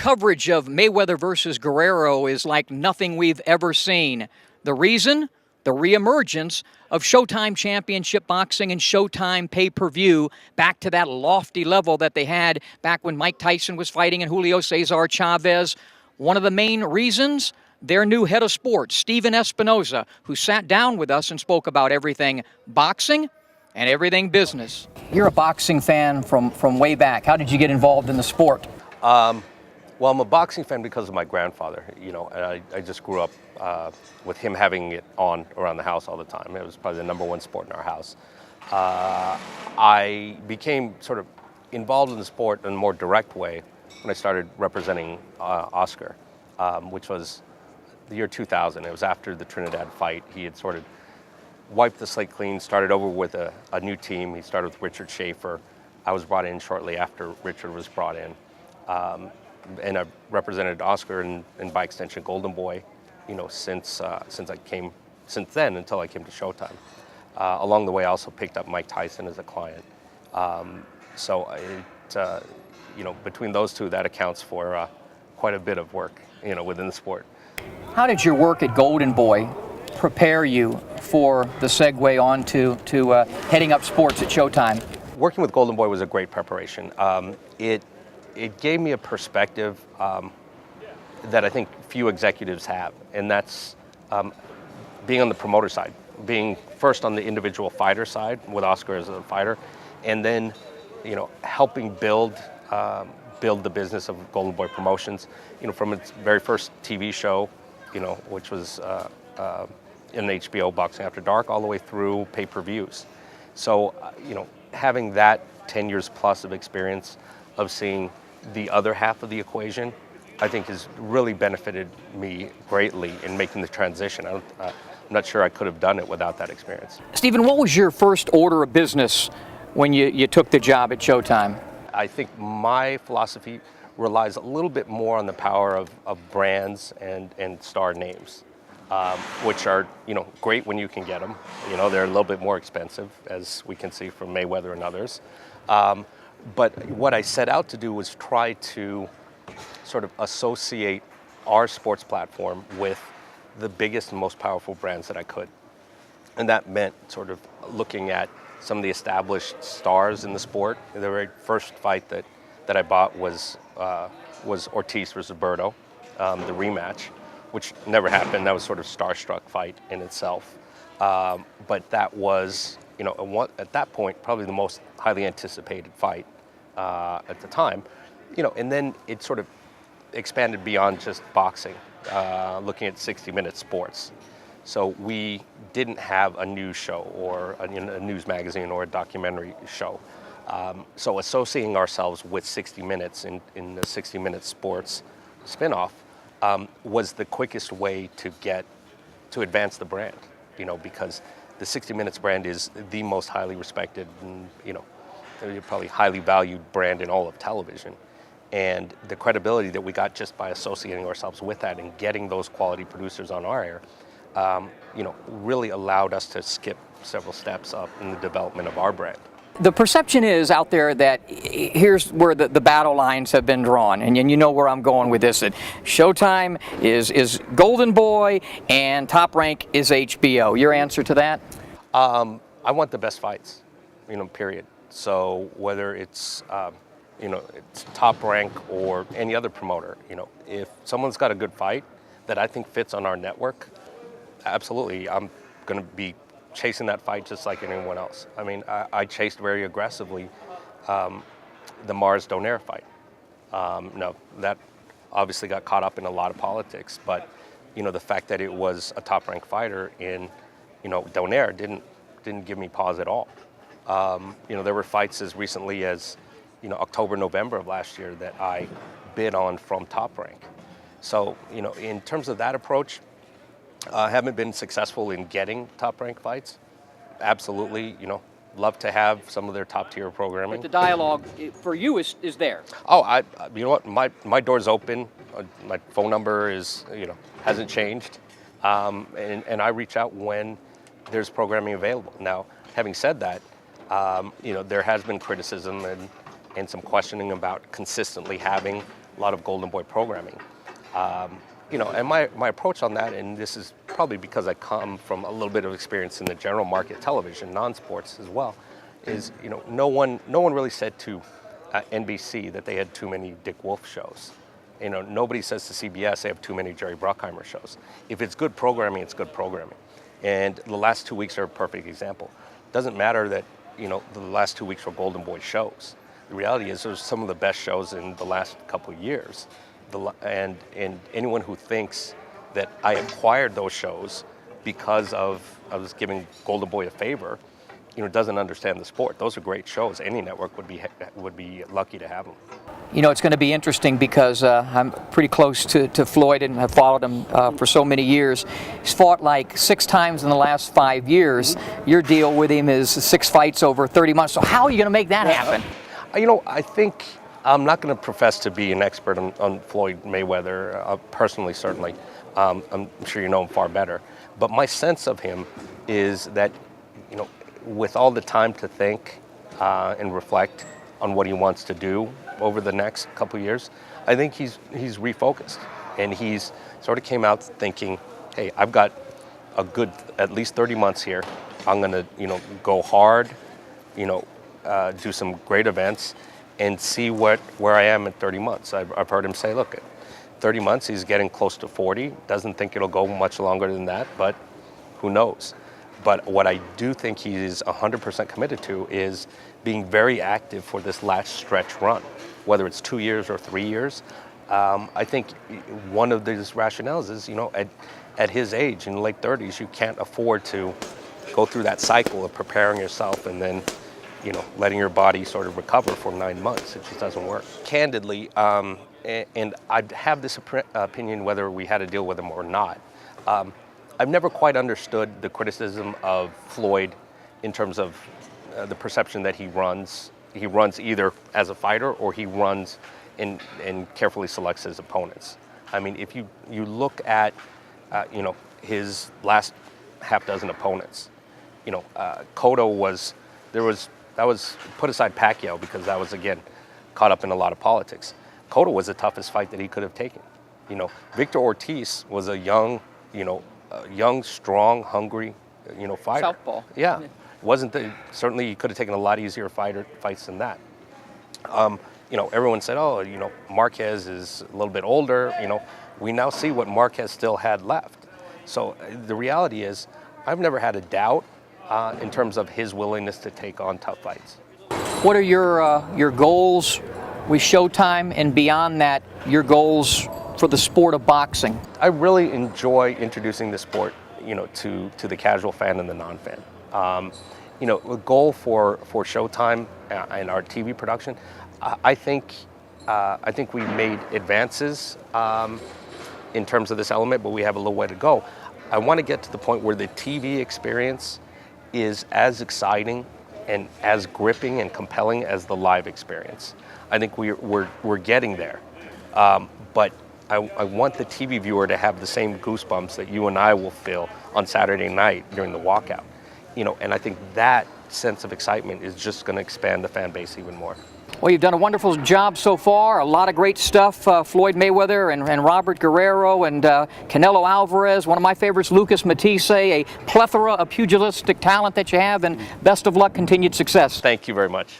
coverage of Mayweather versus Guerrero is like nothing we've ever seen. The reason? The reemergence of Showtime Championship Boxing and Showtime pay-per-view back to that lofty level that they had back when Mike Tyson was fighting and Julio Cesar Chavez. One of the main reasons, their new head of sports, Stephen Espinoza, who sat down with us and spoke about everything boxing and everything business. You're a boxing fan from way back. How did you get involved in the sport? Well, I'm a boxing fan because of my grandfather, and I just grew up with him having it on around the house all the time. It was probably the number one sport in our house. I became sort of involved in the sport in a more direct way when I started representing Oscar, which was the year 2000. It was after the Trinidad fight. He had sort of wiped the slate clean, started over with a new team. He started with Richard Schaefer. I was brought in shortly after Richard was brought in. And I've represented Oscar and by extension Golden Boy, since then until I came to Showtime. Along the way, I also picked up Mike Tyson as a client. Between those two, that accounts for quite a bit of work, within the sport. How did your work at Golden Boy prepare you for the segue on to heading up sports at Showtime? Working with Golden Boy was a great preparation. It gave me a perspective that I think few executives have, and that's being on the promoter side, being first on the individual fighter side with Oscar as a fighter, and then helping build the business of Golden Boy Promotions. From its very first TV show, which was in HBO Boxing After Dark, all the way through pay-per-views. So having that 10 years plus of experience of seeing the other half of the equation, I think has really benefited me greatly in making the transition. I'm not sure I could have done it without that experience. Stephen, what was your first order of business when you took the job at Showtime? I think my philosophy relies a little bit more on the power of brands and star names, which are great when you can get them. They're a little bit more expensive, as we can see from Mayweather and others. But what I set out to do was try to sort of associate our sports platform with the biggest and most powerful brands that I could. And that meant sort of looking at some of the established stars in the sport. The very first fight that I bought was Ortiz versus Berto, the rematch, which never happened. That was sort of starstruck fight in itself. But that was, at that point, probably the most highly anticipated fight at the time. And then it sort of expanded beyond just boxing, looking at 60-minute sports. So we didn't have a news show or a news magazine or a documentary show. So associating ourselves with 60 Minutes in the 60 Minute Sports spinoff was the quickest way to advance the brand, because the 60 Minutes brand is the most highly respected and, probably highly valued brand in all of television. And the credibility that we got just by associating ourselves with that and getting those quality producers on our air, really allowed us to skip several steps up in the development of our brand. The perception is out there that here's where the battle lines have been drawn, and you know where I'm going with this, that Showtime is Golden Boy and Top Rank is HBO. Your answer to that? I want the best fights, period. So whether it's Top Rank or any other promoter, if someone's got a good fight that I think fits on our network, absolutely, I'm going to be chasing that fight just like anyone else. I mean, I chased very aggressively the Mars Donaire fight. No, that obviously got caught up in a lot of politics, but the fact that it was a top-ranked fighter in Donaire didn't give me pause at all. There were fights as recently as October, November of last year that I bid on from Top Rank. So in terms of that approach, I haven't been successful in getting Top Rank fights. Absolutely, love to have some of their top tier programming. But the dialogue for you is there. Oh, you know what? My door's open. My phone number is hasn't changed, and I reach out when there's programming available. Now, having said that, there has been criticism and some questioning about consistently having a lot of Golden Boy programming. You know, and my approach on that, and this is probably because I come from a little bit of experience in the general market television, non-sports as well, is, you know, no one really said to NBC that they had too many Dick Wolf shows. You know, nobody says to CBS they have too many Jerry Bruckheimer shows. If it's good programming, it's good programming. And the last 2 weeks are a perfect example. Doesn't matter that, you know, the last 2 weeks were Golden Boy shows. The reality is those are some of the best shows in the last couple of years. And anyone who thinks that I acquired those shows because I was giving Golden Boy a favor, you know, doesn't understand the sport. Those are great shows. Any network would be lucky to have them. You know, it's going to be interesting because I'm pretty close to Floyd and have followed him for so many years. He's fought like 6 times in the last 5 years. Your deal with him is 6 fights over 30 months. So how are you going to make that happen? You know, I think I'm not going to profess to be an expert on Floyd Mayweather, personally, certainly. I'm sure you know him far better. But my sense of him is that, you know, with all the time to think and reflect on what he wants to do over the next couple of years, I think he's refocused. And he's sort of came out thinking, hey, I've got a good at least 30 months here. I'm going to, you know, go hard, you know, do some great events and see where I am in 30 months. I've heard him say, look, at 30 months, he's getting close to 40. Doesn't think it'll go much longer than that, but who knows? But what I do think he is 100% committed to is being very active for this last stretch run, whether it's 2 years or 3 years. I think one of these rationales is, you know, at his age, in the late 30s, you can't afford to go through that cycle of preparing yourself and then, you know, letting your body sort of recover for 9 months. It just doesn't work. Candidly, and I have this opinion whether we had to deal with him or not. I've never quite understood the criticism of Floyd in terms of the perception that he runs either as a fighter or he runs and carefully selects his opponents. I mean, if you look at, you know, his last half dozen opponents, you know, Cotto that was put aside Pacquiao because that was, again, caught up in a lot of politics. Cotto was the toughest fight that he could have taken. You know, Victor Ortiz was a young, strong, hungry, you know, fighter. Southpaw. Yeah. Certainly he could have taken a lot easier fights than that. You know, everyone said, oh, you know, Marquez is a little bit older. You know, we now see what Marquez still had left. So the reality is I've never had a doubt in terms of his willingness to take on tough fights. What are your goals with Showtime, and beyond that, your goals for the sport of boxing? I really enjoy introducing the sport, you know, to the casual fan and the non-fan. You know, the goal for Showtime and our TV production, I think we made advances in terms of this element, but we have a little way to go. I want to get to the point where the TV experience is as exciting and as gripping and compelling as the live experience. I think we're getting there, but I want the TV viewer to have the same goosebumps that you and I will feel on Saturday night during the walkout. You know, and I think that sense of excitement is just going to expand the fan base even more. Well, you've done a wonderful job so far. A lot of great stuff. Floyd Mayweather and Robert Guerrero and Canelo Alvarez. One of my favorites, Lucas Matisse. A plethora of pugilistic talent that you have, and best of luck, continued success. Thank you very much.